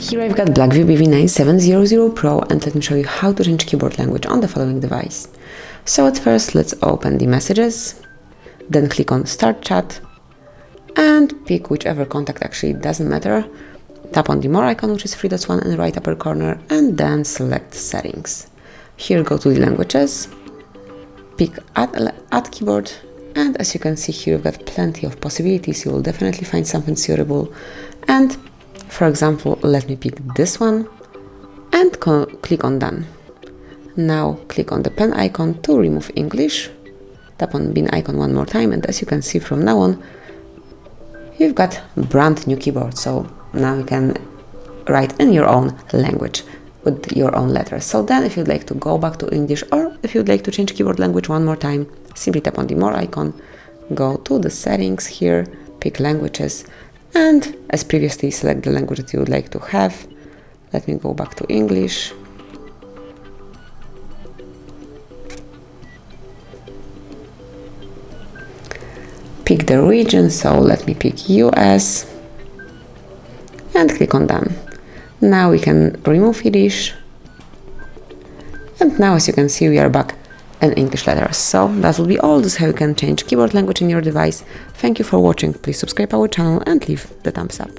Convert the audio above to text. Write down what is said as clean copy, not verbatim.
Here I've got BLACKVIEW BV9700 Pro, and let me show you how to change keyboard language on the following device. So at first let's open the messages, then click on Start Chat and pick whichever contact, actually it doesn't matter. Tap on the more icon, which is 3 dots one in the right upper corner, and then select Settings. Here go to the languages, pick Add Keyboard, and as you can see here we've got plenty of possibilities. You will definitely find something suitable, and for example let me pick this one and click on Done. Now click on the pen icon to remove English, tap on bin icon one more time, and as you can see from now on you've got brand new keyboard. So now you can write in your own language with your own letters. So then if you'd like to go back to English, or if you'd like to change keyboard language one more time, simply tap on the more icon, go to the settings here, pick languages, and as previously select the language that you would like to have. Let me go back to English. Pick the region, so let me pick US and click on Done. Now we can remove Yiddish, and now as you can see we are back in English letters. So that will be all. This is how you can change keyboard language in your device. Thank you for watching. Please subscribe our channel and leave the thumbs up.